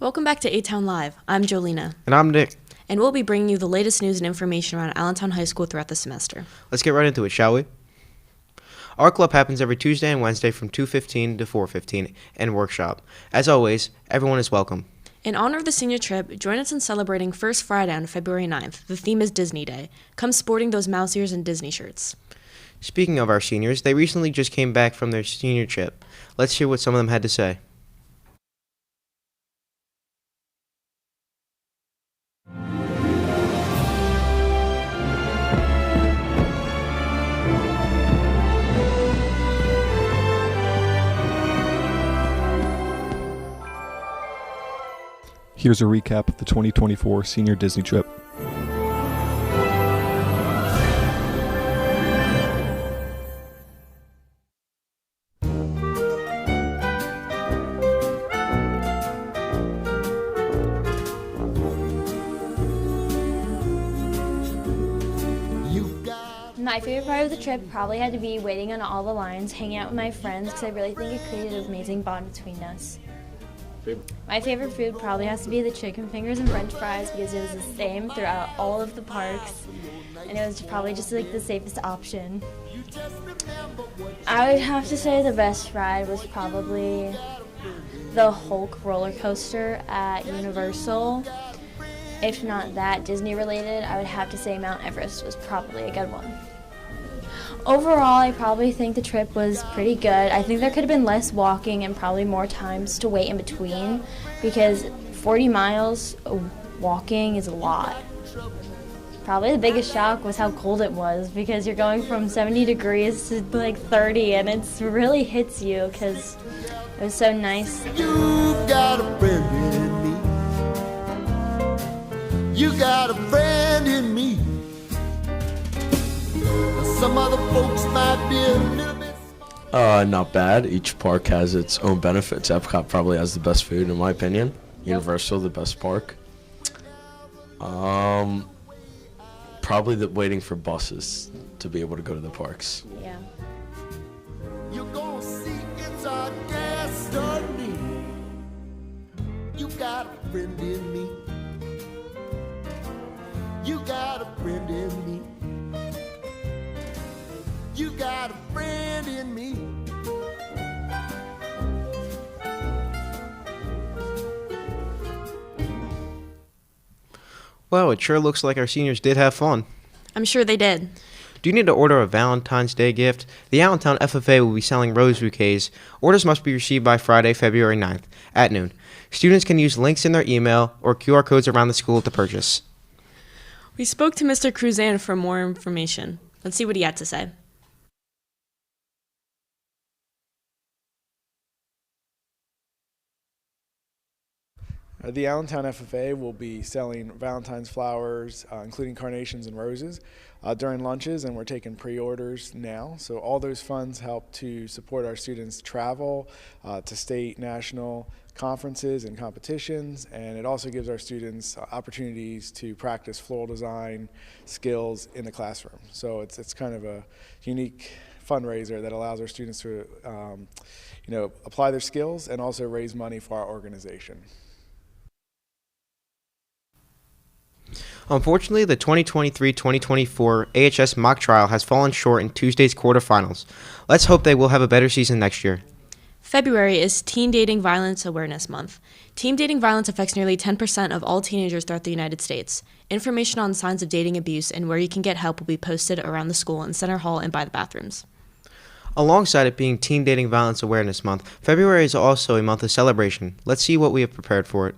Welcome back to A-Town Live. I'm Jolena, And I'm Nick. and we'll be bringing you the latest news and information around Allentown High School throughout the semester. Let's get right into it, shall we? Our club happens every Tuesday and Wednesday from 2:15 to 4:15 and workshop. As always, everyone is welcome. In honor of the senior trip, join us in celebrating First Friday on February 9th. The theme is Disney Day. Come sporting those mouse ears and Disney shirts. Speaking of our seniors, they recently just came back from their senior trip. Let's hear what some of them had to say. Here's a recap of the 2024 senior Disney trip. My favorite part of the trip probably had to be waiting on all the lines, hanging out with my friends, because I really think it created an amazing bond between us. My favorite food probably has to be the chicken fingers and french fries because it was the same throughout all of the parks, and it was probably just like the safest option. I would have to say the best ride was probably the Hulk roller coaster at Universal. If not that Disney related, I would have to say Mount Everest was probably a good one. Overall, I probably think the trip was pretty good. I think there could have been less walking and probably more times to wait in between because 40 miles walking is a lot. Probably the biggest shock was how cold it was because you're going from 70 degrees to like 30 and it really hits you because it was so nice. You got a friend in me. You got a friend in me. Some other folks might be a little bit Not bad. Each park has its own benefits. Epcot probably has the best food, in my opinion. Universal, the best park. Probably waiting for buses to be able to go to the parks. Yeah. you're gonna see it's our destiny. You got a friend in me. You got a friend in me. You got a friend in me. Well, it sure looks like our seniors did have fun. I'm sure they did. Do you need to order a Valentine's Day gift? The Allentown FFA will be selling rose bouquets. Orders must be received by Friday, February 9th at noon. Students can use links in their email or QR codes around the school to purchase. We spoke to Mr. Cruzan for more information. Let's see what he had to say. The Allentown FFA will be selling Valentine's flowers, including carnations and roses, during lunches, and we're taking pre-orders now. So all those funds help to support our students' travel to state, national conferences and competitions, and it also gives our students opportunities to practice floral design skills in the classroom. So it's kind of a unique fundraiser that allows our students to apply their skills and also raise money for our organization. Unfortunately, the 2023-2024 AHS mock trial has fallen short in Tuesday's quarterfinals. Let's hope they will have a better season next year. February is Teen Dating Violence Awareness Month. Teen dating violence affects nearly 10% of all teenagers throughout the United States. Information on signs of dating abuse and where you can get help will be posted around the school, in Center Hall, and by the bathrooms. Alongside it being Teen Dating Violence Awareness Month, February is also a month of celebration. Let's see what we have prepared for it.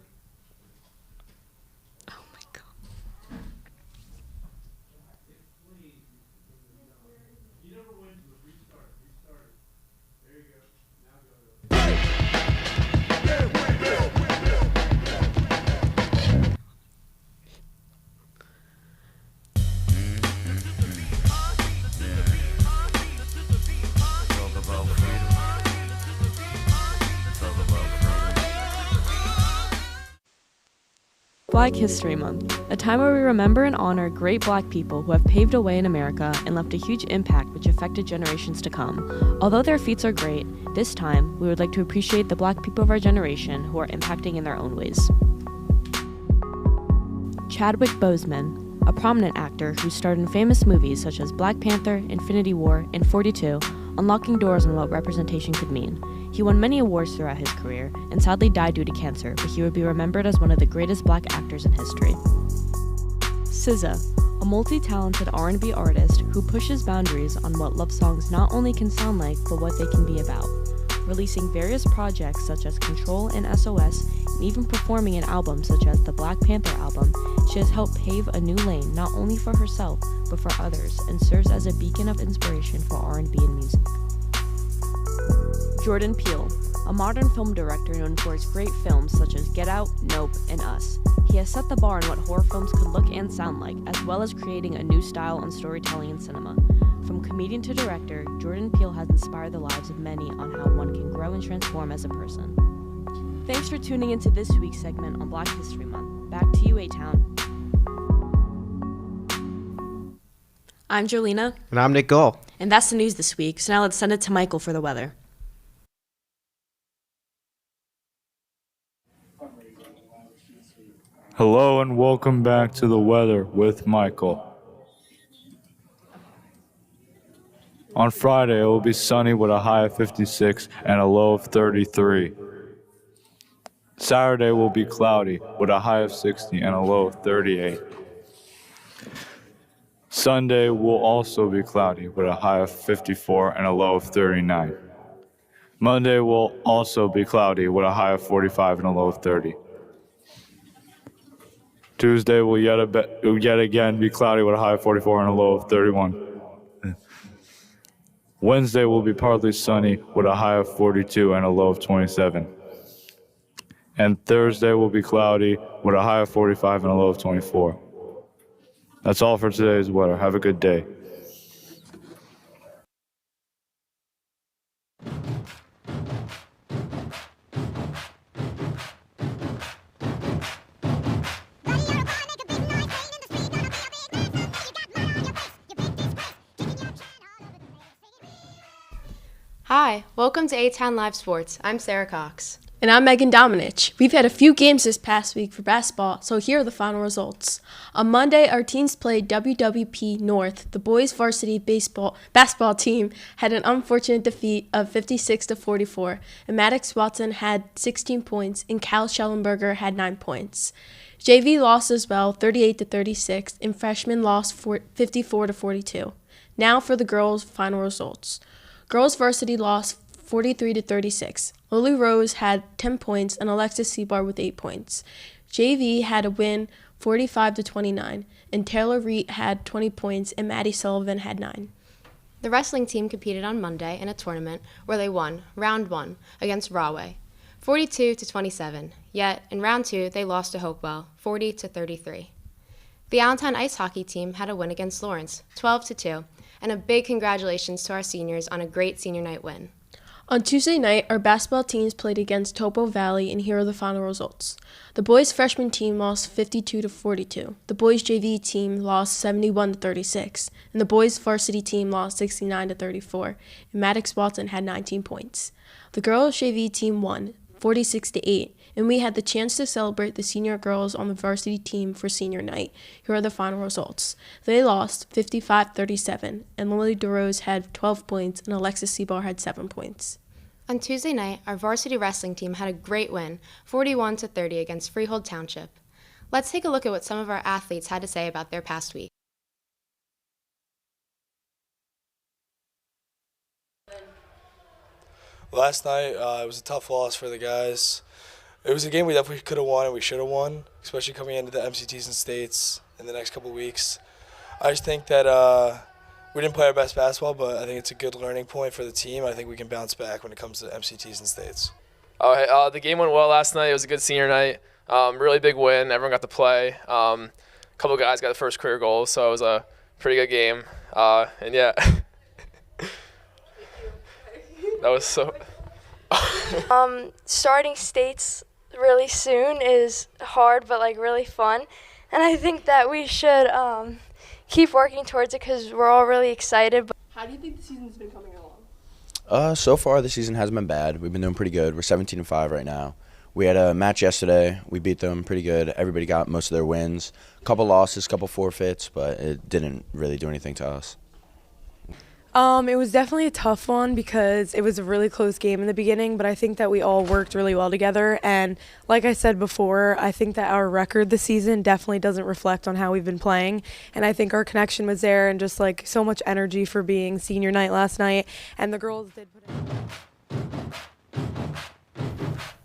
Black History Month, a time where we remember and honor great Black people who have paved a way in America and left a huge impact which affected generations to come. Although their feats are great, this time we would like to appreciate the Black people of our generation who are impacting in their own ways. Chadwick Boseman, a prominent actor who starred in famous movies such as Black Panther, Infinity War, and 42, unlocking doors on what representation could mean. He won many awards throughout his career and sadly died due to cancer, but he would be remembered as one of the greatest Black actors in history. SZA, a multi-talented R&B artist who pushes boundaries on what love songs not only can sound like, but what they can be about. Releasing various projects such as Control and SOS, and even performing in albums such as the Black Panther album, she has helped pave a new lane not only for herself, but for others, and serves as a beacon of inspiration for R&B and music. Jordan Peele, a modern film director known for his great films such as Get Out, Nope, and Us. He has set the bar on what horror films could look and sound like, as well as creating a new style on storytelling in cinema. From comedian to director, Jordan Peele has inspired the lives of many on how one can grow and transform as a person. Thanks for tuning into this week's segment on Black History Month. Back to you, A-Town. I'm Jolena. And I'm Nick Gull. And that's the news this week, so now let's send it to Michael for the weather. Hello and welcome back to the weather with Michael. On Friday, it will be sunny with a high of 56 and a low of 33. Saturday will be cloudy with a high of 60 and a low of 38. Sunday will also be cloudy with a high of 54 and a low of 39. Monday will also be cloudy with a high of 45 and a low of 30. Tuesday will yet again be cloudy with a high of 44 and a low of 31. Wednesday will be partly sunny with a high of 42 and a low of 27. And Thursday will be cloudy with a high of 45 and a low of 24. That's all for today's weather. Have a good day. Hi, welcome to A-Town Live Sports. I'm Sarah Cox. And I'm Megan Dominich. We've had a few games this past week for basketball, so here are the final results. On Monday, our teams played WWP North. The boys varsity basketball team had an unfortunate defeat of 56-44, and Maddox Watson had 16 points, and Cal Schellenberger had 9 points. JV lost as well, 38-36, and freshmen lost 54-42. Now for the girls' final results. Girls varsity lost 43-36. Lily Rose had 10 points and Alexis Seabar with 8 points. JV had a win 45-29, and Taylor Reed had 20 points and Maddie Sullivan had 9. The wrestling team competed on Monday in a tournament where they won round 1 against Rahway, 42-27. Yet in round 2 they lost to Hopewell, 40-33. The Allentown ice hockey team had a win against Lawrence, 12-2. And a big congratulations to our seniors on a great senior night win. On Tuesday night, our basketball teams played against Topo Valley, and here are the final results. The boys' freshman team lost 52-42. The boys' JV team lost 71-36. And the boys' varsity team lost 69-34. And Maddox Watson had 19 points. The girls' JV team won 46-8. And we had the chance to celebrate the senior girls on the varsity team for senior night. Here are the final results. They lost 55-37, and Lily DeRose had 12 points, and Alexis Seabar had 7 points. On Tuesday night, our varsity wrestling team had a great win, 41-30 against Freehold Township. Let's take a look at what some of our athletes had to say about their past week. Last night, it was a tough loss for the guys. It was a game we definitely could have won and we should have won, especially coming into the MCTs and states in the next couple of weeks. I just think that we didn't play our best basketball, but I think it's a good learning point for the team. I think we can bounce back when it comes to MCTs and states. The game went well last night. It was a good senior night. Really big win. Everyone got to play. A couple of guys got the first career goals, so it was a pretty good game. And yeah, that was so. Starting states really soon is hard but like really fun, and I think that we should keep working towards it because we're all really excited. How do you think the season's been coming along? So far the season hasn't been bad. We've been doing pretty good. We're 17-5 right now. We had a match yesterday. We beat them pretty good. Everybody got most of their wins. Couple losses, couple forfeits, but it didn't really do anything to us. It was definitely a tough one because it was a really close game in the beginning, but I think that we all worked really well together. And like I said before, I think that our record this season definitely doesn't reflect on how we've been playing. And I think our connection was there and just like so much energy for being senior night last night. And the girls did put in.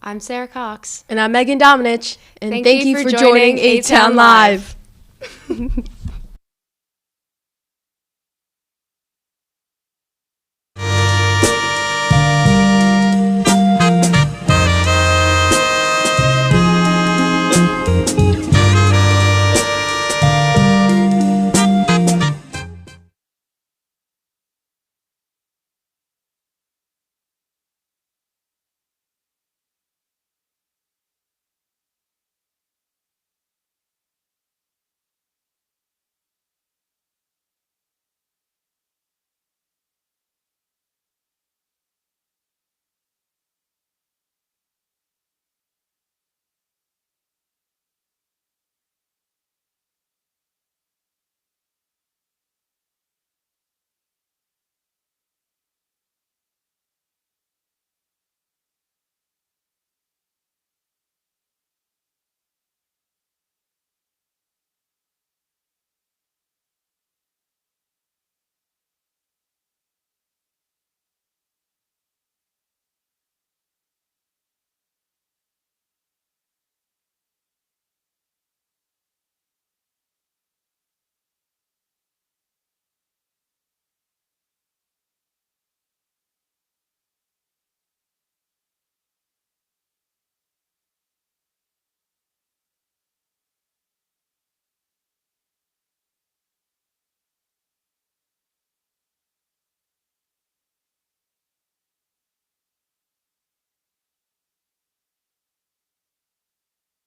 I'm Sarah Cox. And I'm Megan Dominich. And Thank thank you you for for joining joining A-Town A-Town Live.